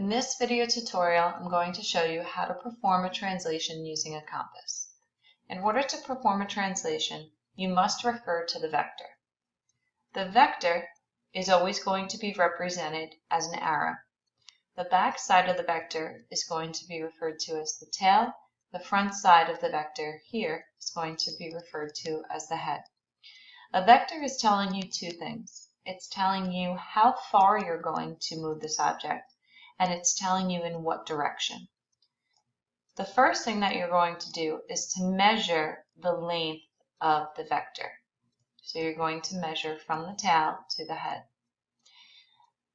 In this video tutorial, I'm going to show you how to perform a translation using a compass. In order to perform a translation, you must refer to the vector. The vector is always going to be represented as an arrow. The back side of the vector is going to be referred to as the tail. The front side of the vector here is going to be referred to as the head. A vector is telling you two things. It's telling you how far you're going to move this object, and it's telling you in what direction. The first thing that you're going to do is to measure the length of the vector. So you're going to measure from the tail to the head.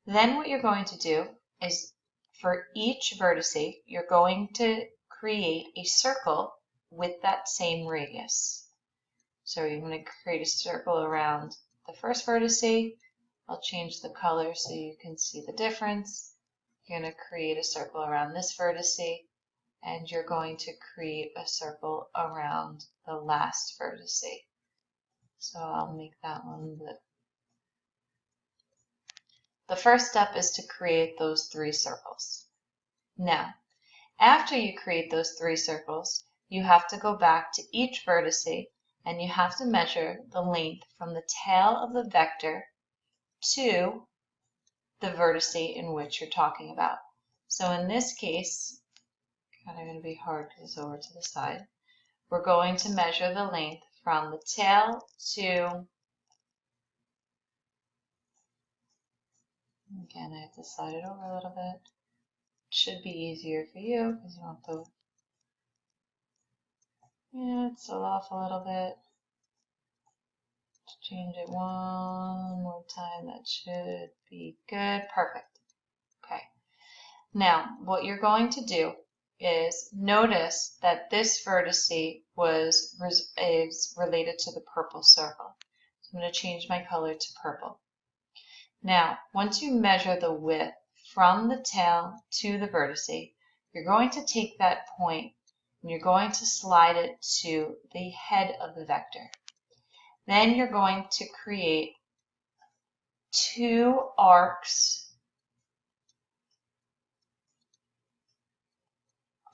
Then what you're going to do is for each vertex, you're going to create a circle with that same radius. So you're going to create a circle around the first vertex. I'll change the color so you can see the difference. You're going to create a circle around this vertex, and you're going to create a circle around the last vertex. So I'll make that one blue. The first step is to create those three circles. Now, after you create those three circles, you have to go back to each vertex and you have to measure the length from the tail of the vector to the vertex in which you're talking about. So in this case, kind of going to be hard because it's over to the side. We're going to measure the length from the tail to, again, I have to slide it over a little bit. It should be easier for you because you don't have to, yeah, it's still off a little bit. Let's change it one more time. That should be good. Perfect. Okay. Now, what you're going to do is notice that this vertex is related to the purple circle. So I'm going to change my color to purple. Now, once you measure the width from the tail to the vertex, you're going to take that point and you're going to slide it to the head of the vector. Then you're going to create two arcs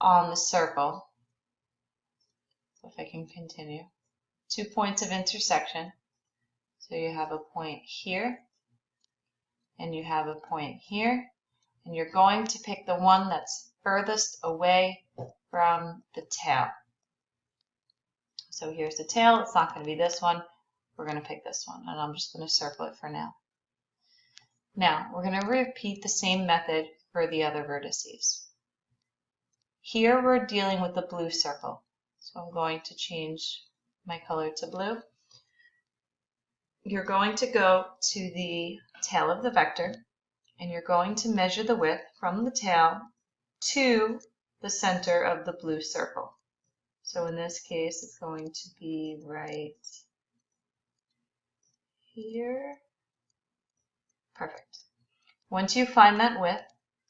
on the circle. So if I can continue. 2 points of intersection. So you have a point here and you have a point here, and you're going to pick the one that's furthest away from the tail. So here's the tail. It's not going to be this one. We're going to pick this one, and I'm just going to circle it for now. Now, we're going to repeat the same method for the other vertices. Here we're dealing with the blue circle. So I'm going to change my color to blue. You're going to go to the tail of the vector, and you're going to measure the width from the tail to the center of the blue circle. So in this case, it's going to be right here. Perfect. Once you find that width,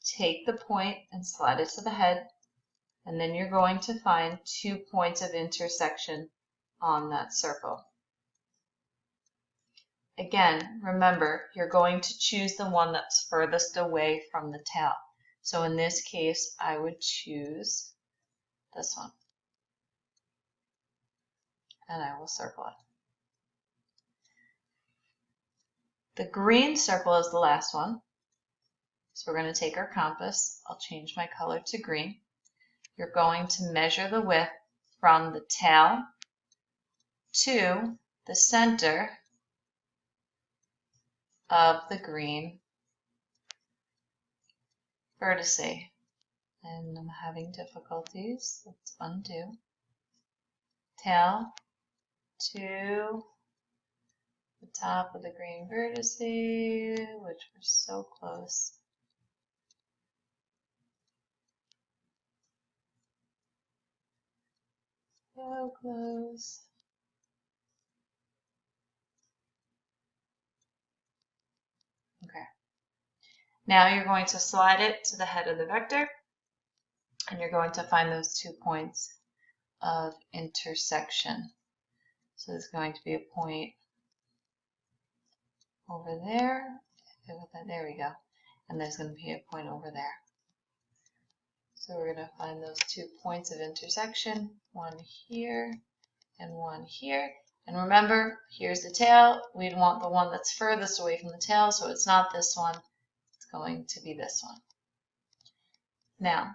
take the point and slide it to the head, and then you're going to find 2 points of intersection on that circle. Again, remember, you're going to choose the one that's furthest away from the tail. So in this case, I would choose this one. And I will circle it. The green circle is the last one. So we're going to take our compass. I'll change my color to green. You're going to measure the width from the tail to the center of the green vertex. And I'm having difficulties. Let's undo. Tail to the top of the green vertex, which we're so close. So close. Okay. Now you're going to slide it to the head of the vector, and you're going to find those 2 points of intersection. So there's going to be a point over there. There we go. And there's going to be a point over there. So we're going to find those 2 points of intersection, one here and one here. And remember, here's the tail. We'd want the one that's furthest away from the tail, so it's not this one. It's going to be this one. Now,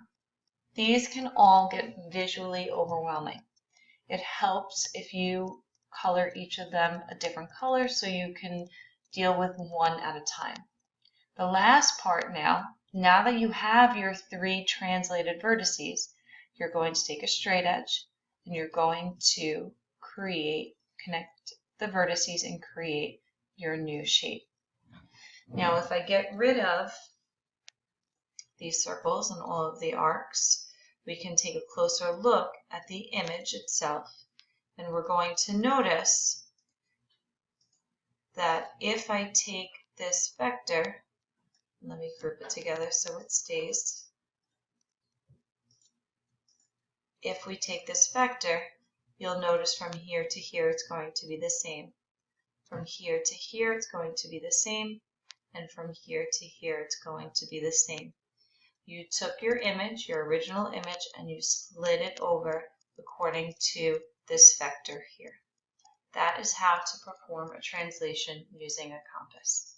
these can all get visually overwhelming. It helps if you color each of them a different color so you can deal with one at a time. The last part now that you have your 3 translated vertices, you're going to take a straight edge and you're going to connect the vertices and create your new shape. Now if I get rid of these circles and all of the arcs, we can take a closer look at the image itself, and we're going to notice that if I take this vector, let me group it together so it stays. If we take this vector, you'll notice from here to here it's going to be the same. From here to here it's going to be the same, and from here to here it's going to be the same. You took your image, your original image, and you slid it over according to this vector here. That is how to perform a translation using a compass.